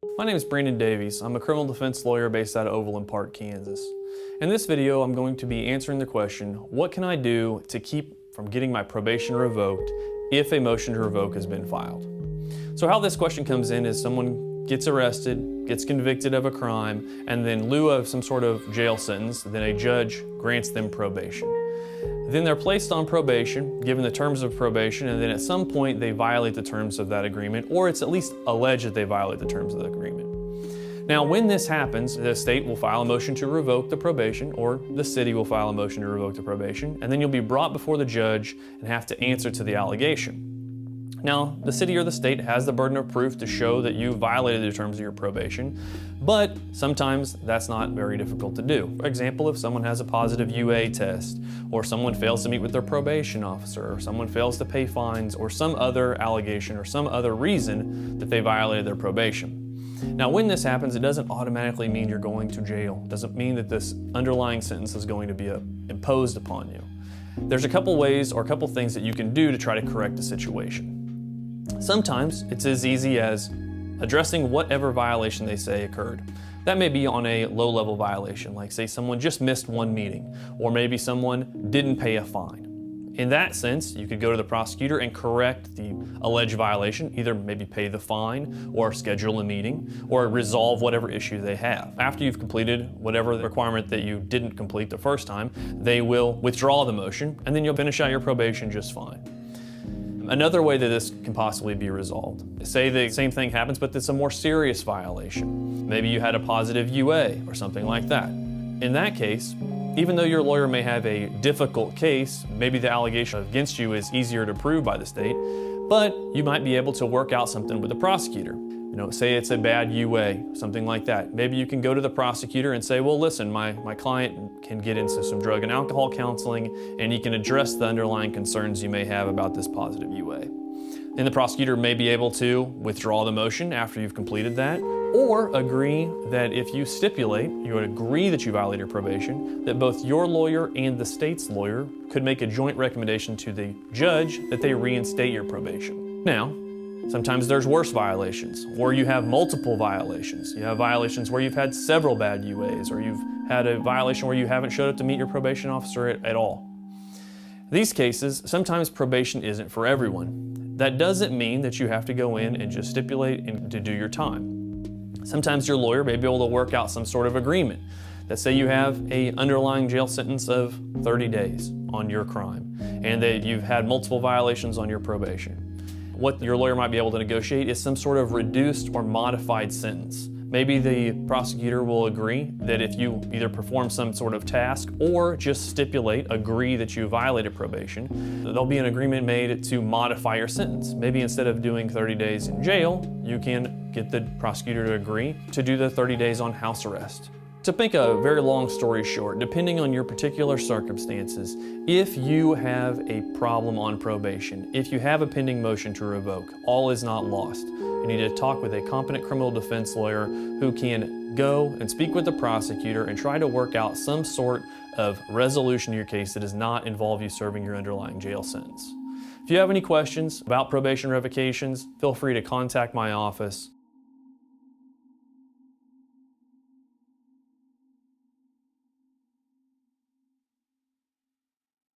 My name is Brandan Davies. I'm a criminal defense lawyer based out of Overland Park, Kansas. In this video, I'm going to be answering the question, what can I do to keep from getting my probation revoked if a motion to revoke has been filed? So how this question comes in is someone gets arrested, gets convicted of a crime, and then in lieu of some sort of jail sentence, then a judge grants them probation. Then they're placed on probation, given the terms of probation, and then at some point they violate the terms of that agreement, or it's at least alleged that they violate the terms of the agreement. Now, when this happens, the state will file a motion to revoke the probation, or the city will file a motion to revoke the probation, and then you'll be brought before the judge and have to answer to the allegation. Now, the city or the state has the burden of proof to show that you violated the terms of your probation, but sometimes that's not very difficult to do. For example, if someone has a positive UA test, or someone fails to meet with their probation officer, or someone fails to pay fines, or some other allegation or some other reason that they violated their probation. Now, when this happens, it doesn't automatically mean you're going to jail. It doesn't mean that this underlying sentence is going to be imposed upon you. There's a couple ways or a couple things that you can do to try to correct the situation. Sometimes it's as easy as addressing whatever violation they say occurred. That may be on a low-level violation, like say someone just missed one meeting, or maybe someone didn't pay a fine. In that sense, you could go to the prosecutor and correct the alleged violation, either maybe pay the fine, or schedule a meeting, or resolve whatever issue they have. After you've completed whatever the requirement that you didn't complete the first time, they will withdraw the motion, and then you'll finish out your probation just fine. Another way that this can possibly be resolved, say the same thing happens, but it's a more serious violation. Maybe you had a positive UA or something like that. In that case, even though your lawyer may have a difficult case, maybe the allegation against you is easier to prove by the state, but you might be able to work out something with the prosecutor. Say it's a bad UA, something like that. Maybe you can go to the prosecutor and say, well, listen, my client can get into some drug and alcohol counseling, and he can address the underlying concerns you may have about this positive UA. And the prosecutor may be able to withdraw the motion after you've completed that, or agree that if you stipulate, you would agree that you violated probation, that both your lawyer and the state's lawyer could make a joint recommendation to the judge that they reinstate your probation. Now, sometimes there's worse violations, or you have multiple violations. You have violations where you've had several bad UAs, or you've had a violation where you haven't showed up to meet your probation officer at all. These cases, sometimes probation isn't for everyone. That doesn't mean that you have to go in and just stipulate and to do your time. Sometimes your lawyer may be able to work out some sort of agreement that say you have an underlying jail sentence of 30 days on your crime, and that you've had multiple violations on your probation. What your lawyer might be able to negotiate is some sort of reduced or modified sentence. Maybe the prosecutor will agree that if you either perform some sort of task or just agree that you violated probation, there'll be an agreement made to modify your sentence. Maybe instead of doing 30 days in jail, you can get the prosecutor to agree to do the 30 days on house arrest. To make a very long story short, depending on your particular circumstances, if you have a problem on probation, if you have a pending motion to revoke, all is not lost. You need to talk with a competent criminal defense lawyer who can go and speak with the prosecutor and try to work out some sort of resolution to your case that does not involve you serving your underlying jail sentence. If you have any questions about probation revocations, feel free to contact my office.